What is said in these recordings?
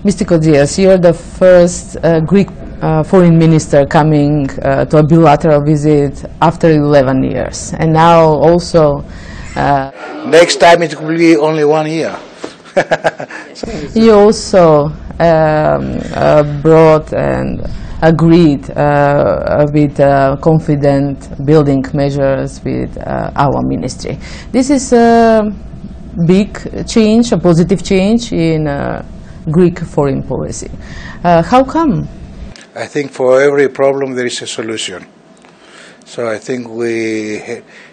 Mr. Kozijas, you're the first Greek foreign minister coming to a bilateral visit after 11 years. And now also... Next time it will be only 1 year. You also brought and agreed with confident building measures with our ministry. This is a big change, a positive change in Greek foreign policy. How come? I think for every problem there is a solution. So I think we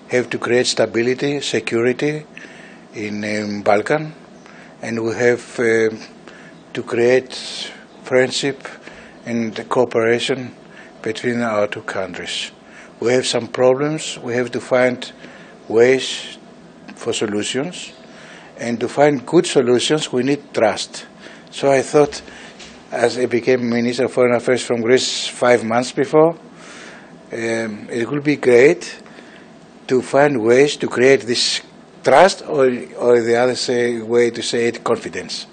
have to create stability, security in Balkan, and we have to create friendship and cooperation between our two countries. We have some problems, we have to find ways for solutions, and to find good solutions we need trust. So I thought, as I became Minister of Foreign Affairs from Greece 5 months before, it would be great to find ways to create this trust, or the other way to say it, confidence.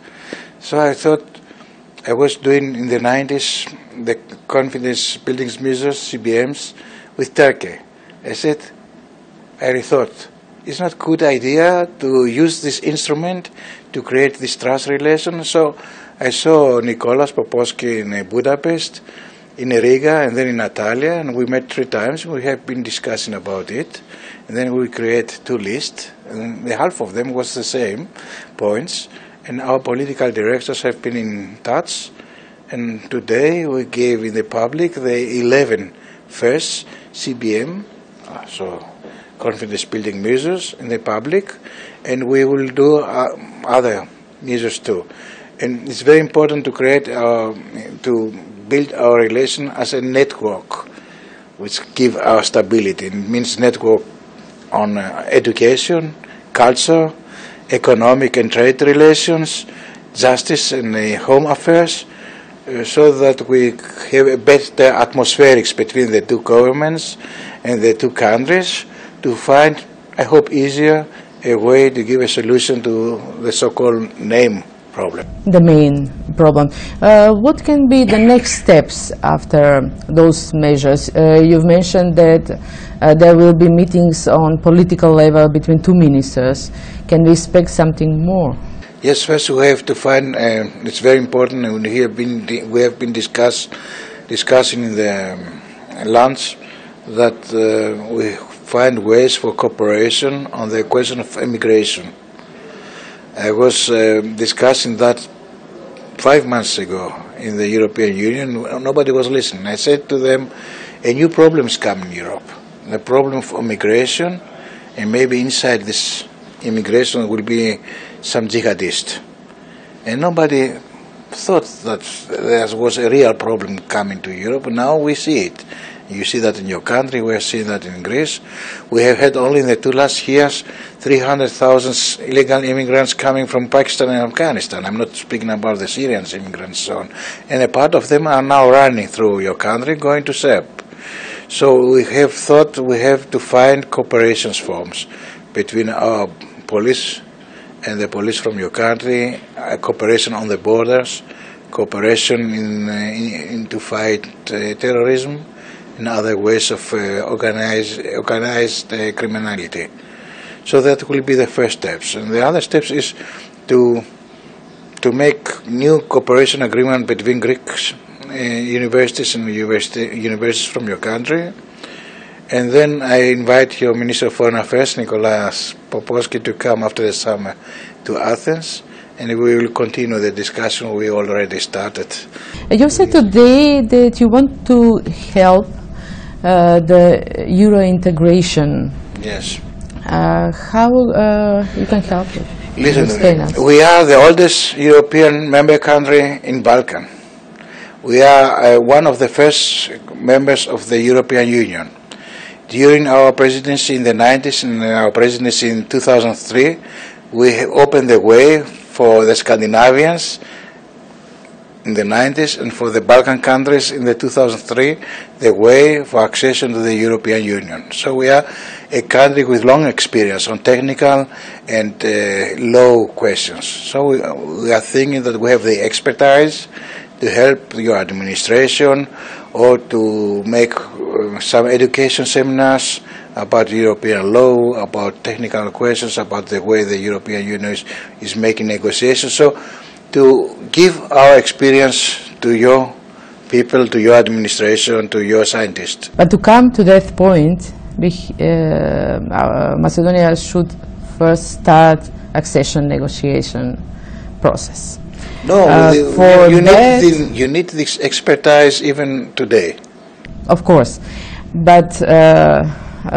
So I thought I was doing in the 90s the confidence building measures, CBMs, with Turkey. I said, I rethought, it's not a good idea to use this instrument to create this trust relation. So I saw Nicolas Popovsky in Budapest, in Riga, and then in Antalya, and we met 3 times. We have been discussing about it, and then we create 2 lists, and the half of them was the same points, and our political directors have been in touch, and today we gave in the public the 11 first CBM, so confidence building measures in the public, and we will do other measures too. And it's very important to create, to build our relation as a network, which give our stability. It means network on education, culture, economic and trade relations, justice and home affairs, so that we have a better atmospherics between the two governments and the two countries, to find, I hope easier, a way to give a solution to the so-called name problem. The main problem. What can be the next steps after those measures? You've mentioned that there will be meetings on political level between 2 ministers. Can we expect something more? Yes, first we have to find, it's very important, and we have been discussing in the lunch that we find ways for cooperation on the question of immigration. I was discussing that 5 months ago in the European Union. Nobody was listening. I said to them, a new problem is coming in Europe, the problem of immigration, and maybe inside this immigration will be some jihadists. And nobody thought that there was a real problem coming to Europe. Now we see it. You see that in your country, we are seeing that in Greece. We have had only in the 2 last years 300,000 illegal immigrants coming from Pakistan and Afghanistan. I'm not speaking about the Syrian immigrants, so on. And a part of them are now running through your country, going to Serbia. So we have thought we have to find cooperation forms between our police and the police from your country, cooperation on the borders, cooperation in to fight terrorism, and other ways of organized criminality. So that will be the first steps. And the other steps is to make new cooperation agreement between Greek universities and universities from your country. And then I invite your Minister of Foreign Affairs, Nicolas Popovsky, to come after the summer to Athens, and we will continue the discussion we already started. You said today that you want to help the Euro integration. Yes. How you can help it? Listen, we are the oldest European member country in Balkan. We are one of the first members of the European Union. During our presidency in the 90s and our presidency in 2003, we opened the way for the Scandinavians in the 90s and for the Balkan countries in the 2003, the way for accession to the European Union. So we are a country with long experience on technical and law questions. So we are thinking that we have the expertise to help your administration or to make some education seminars about European law, about technical questions, about the way the European Union is making negotiations. So to give our experience to your people, to your administration, to your scientists. But to come to that point, Macedonia should first start accession negotiation process. No, you need this expertise even today. Of course, but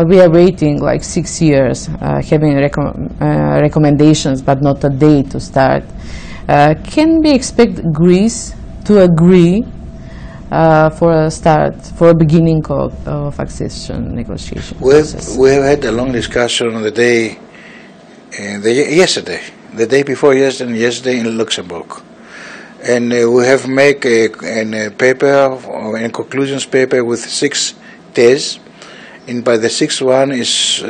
we are waiting like 6 years, having recommendations, but not a date to start. Can we expect Greece to agree for a beginning of accession negotiation process? We have had a long discussion on the day, yesterday, the day before yesterday, and yesterday in Luxembourg. And we have made a paper, a conclusions paper with 6 days. And by the 6th one is,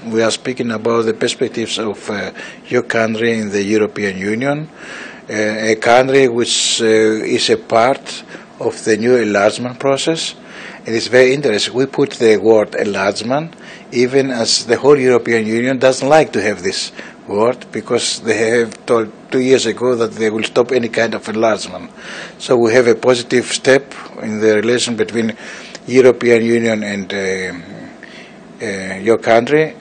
we are speaking about the perspectives of your country in the European Union, a country which is a part of the new enlargement process. And it's very interesting. We put the word enlargement, even as the whole European Union doesn't like to have this word, because they have told 2 years ago that they will stop any kind of enlargement. So we have a positive step in the relation between European Union and your country.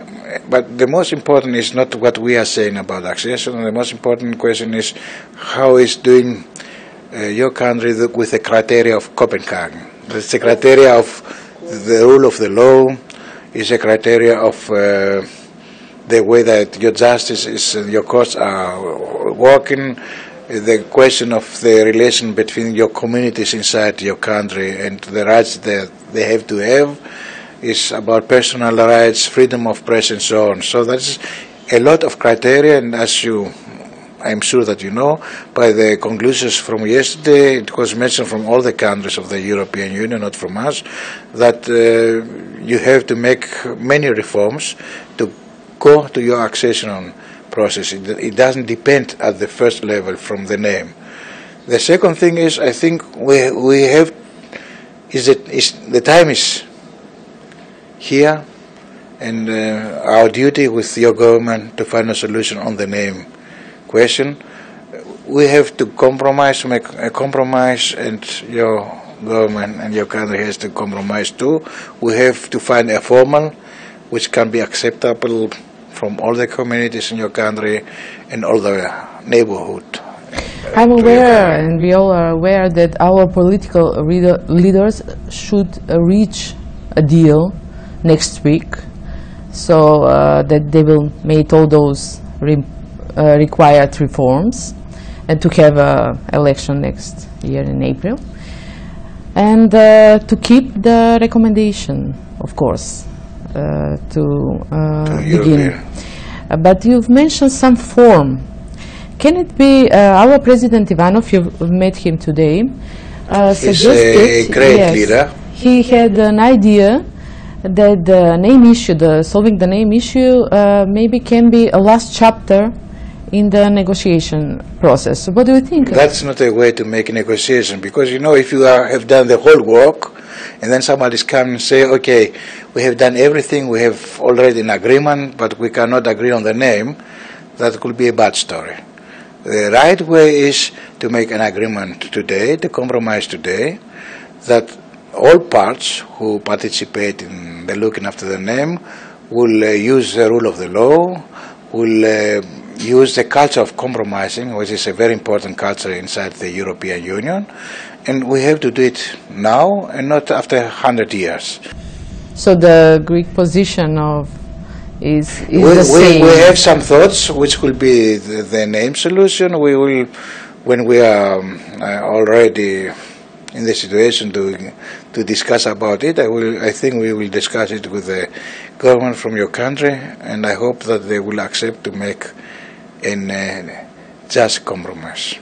But the most important is not what we are saying about accession. The most important question is how is doing your country with the criteria of Copenhagen. It's the criteria of the rule of the law, is a criteria of the way that your justice is, your courts are working, the question of the relation between your communities inside your country and the rights that they have to have, is about personal rights, freedom of press and so on. So that's a lot of criteria, and as I'm sure that you know, by the conclusions from yesterday, it was mentioned from all the countries of the European Union, not from us, that you have to make many reforms to go to your accession process. It doesn't depend at the first level from the name. The second thing is, I think we have, the time is here, and our duty with your government to find a solution on the name question. We have to compromise, make a compromise, and your government and your country has to compromise too. We have to find a formal which can be acceptable from all the communities in your country and all the neighborhood. I'm aware, and we all are aware, that our political leaders should reach a deal next week, so that they will make all those required reforms, and to have an election next year in April, and to keep the recommendation, of course, to begin. But you've mentioned some form. Can it be our President Ivanov, you've met him today, suggested, he's a great leader. He had an idea that the name issue, solving the name issue, maybe can be a last chapter in the negotiation process. What do you think? That's not a way to make a negotiation, because you know, if you have done the whole work and then somebody's come and say, okay, we have done everything, we have already an agreement, but we cannot agree on the name, that could be a bad story. The right way is to make an agreement today, to compromise today, that all parts who participate in the looking after the name will use the rule of the law, will use the culture of compromising, which is a very important culture inside the European Union, and we have to do it now and not after 100 years. So the Greek position is the same? We have some thoughts which will be the name solution. We will, when we are already in the situation to discuss about it, I think we will discuss it with the government from your country, and I hope that they will accept to make a just compromise.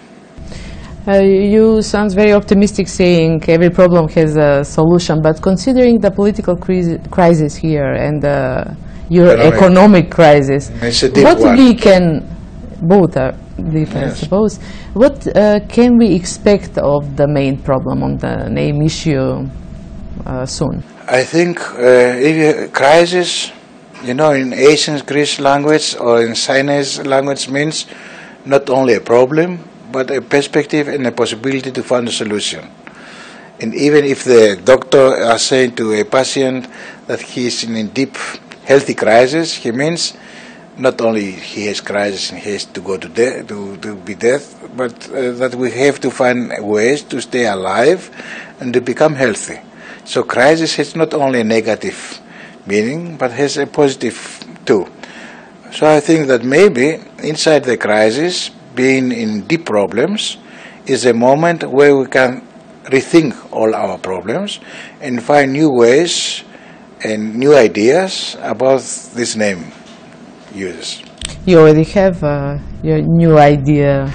You sound very optimistic, saying every problem has a solution, but considering the political crisis here and the your economic crisis. It's a deep What one. we can, both are deep, I Yes. suppose. What can we expect of the main problem on the name issue soon? I think if a crisis, you know, in ancient Greek language or in Chinese language means not only a problem, but a perspective and a possibility to find a solution. And even if the doctor are saying to a patient that he is in a deep healthy crisis, he means not only he has crisis and he has to go to death, to be death, but that we have to find ways to stay alive and to become healthy. So crisis has not only a negative meaning, but has a positive too. So I think that maybe inside the crisis, being in deep problems, is a moment where we can rethink all our problems and find new ways and new ideas about this name uses. You already have your new ideas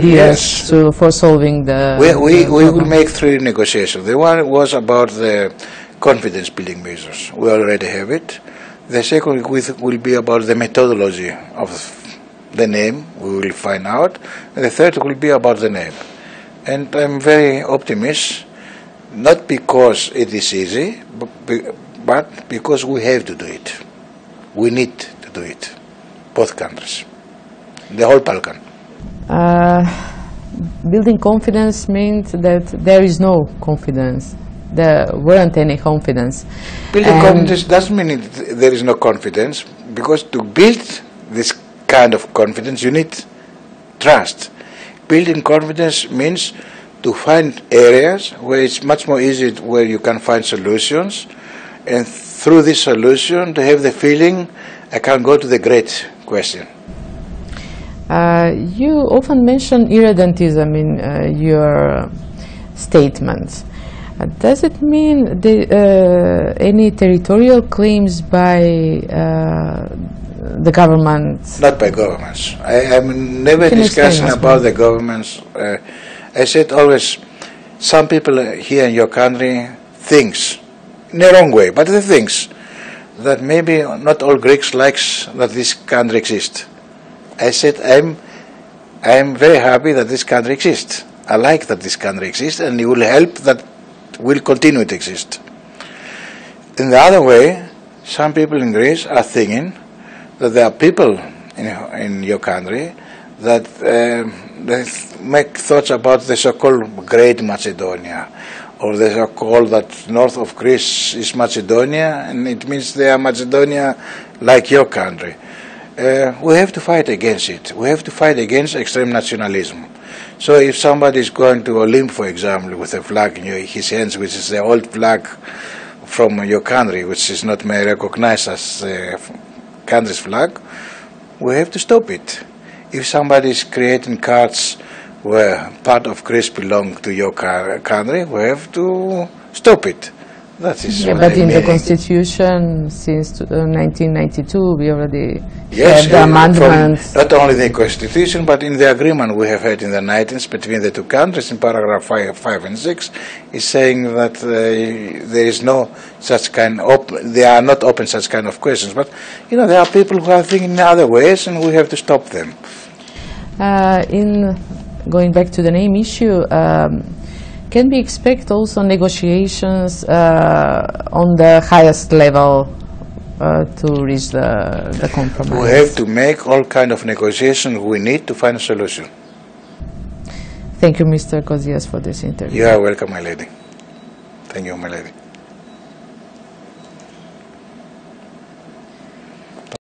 Yes. for solving the. We will make 3 negotiations. The one was about the confidence building measures. We already have it. The second will be about the methodology of the name. We will find out. And the third will be about the name. And I'm very optimistic, not because it is easy, but because we have to do it. We need to do it. Both countries. The whole Balkan. Building confidence means that there is no confidence. There weren't any confidence. Building confidence doesn't mean there is no confidence, because to build this kind of confidence you need trust. Building confidence means to find areas where it's much more easy, where you can find solutions, and through this solution to have the feeling I can go to the great question. You often mention irredentism in your statements. Does it mean any territorial claims by the government? Not by governments. I am never discussing about the governments. I said always, some people here in your country thinks, in the wrong way, but they thinks that maybe not all Greeks likes that this country exists. I said I am very happy that this country exists. I like that this country exists, and it will help that will continue to exist. In the other way, some people in Greece are thinking that there are people in your country that they make thoughts about the so-called Great Macedonia, or the so-called that north of Greece is Macedonia, and it means they are Macedonia like your country. We have to fight against it. We have to fight against extreme nationalism. So if somebody is going to Olymp, for example, with a flag in his hands, which is the old flag from your country, which is not recognized as the country's flag, we have to stop it. If somebody is creating cards where part of Greece belongs to your country, we have to stop it. That is but in the Constitution since 1992 we already yes, have the amendments. Not only the Constitution, but in the agreement we have had in the 90s between the two countries, in paragraph 5 and 6, is saying that there is no such kind they are not open such kind of questions. But you know, there are people who are thinking in other ways, and we have to stop them. In going back to the name issue, can we expect also negotiations on the highest level to reach the compromise? We have to make all kind of negotiations we need to find a solution. Thank you, Mr. Kozijas, for this interview. You are welcome, my lady. Thank you, my lady.